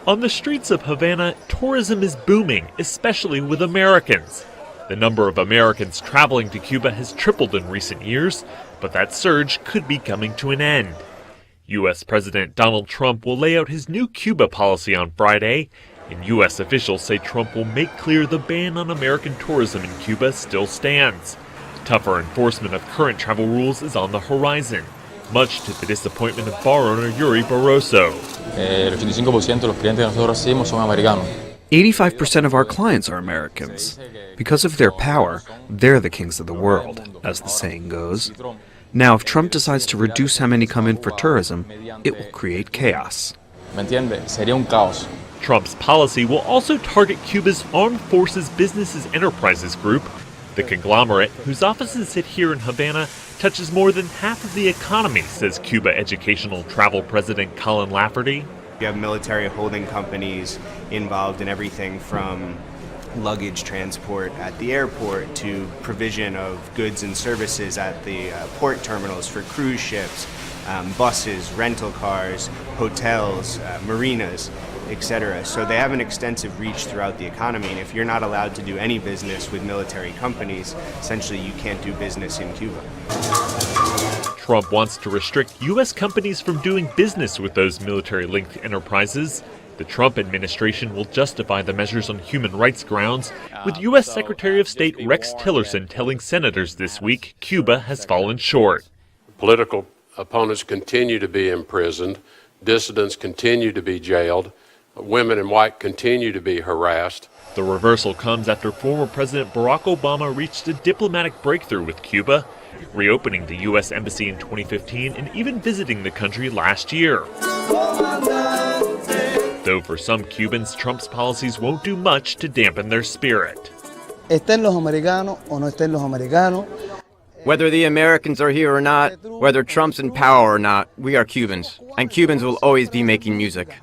On the streets of Havana, tourism is booming, especially with Americans. The number of Americans traveling to Cuba has tripled in recent years, but that surge could be coming to an end. U.S. President Donald Trump will lay out his new Cuba policy on Friday, and U.S. officials say Trump will make clear the ban on American tourism in Cuba still stands. Tougher enforcement of current travel rules is on the horizon, much to the disappointment of bar owner Yuri Barroso. 85% of our clients are Americans. Because of their power, they're the kings of the world, as the saying goes. Now, if Trump decides to reduce how many come in for tourism, it will create chaos. Trump's policy will also target Cuba's Armed Forces Businesses Enterprises Group. The conglomerate, whose offices sit here in Havana, touches more than half of the economy, says Cuba Educational Travel President Colin Lafferty. You have military holding companies involved in everything from luggage transport at the airport to provision of goods and services at the port terminals for cruise ships, buses, rental cars, hotels, marinas, etc. So they have an extensive reach throughout the economy, and if you're not allowed to do any business with military companies, essentially you can't do business in Cuba. Trump wants to restrict U.S. companies from doing business with those military-linked enterprises. The Trump administration will justify the measures on human rights grounds, with U.S. Secretary of State Rex Tillerson telling senators this week Cuba has fallen short. Political opponents continue to be imprisoned, dissidents continue to be jailed, women and white continue to be harassed. The reversal comes after former President Barack Obama reached a diplomatic breakthrough with Cuba, reopening the U.S. Embassy in 2015 and even visiting the country last year. Though for some Cubans, Trump's policies won't do much to dampen their spirit. Whether the Americans are here or not, whether Trump's in power or not, we are Cubans, and Cubans will always be making music.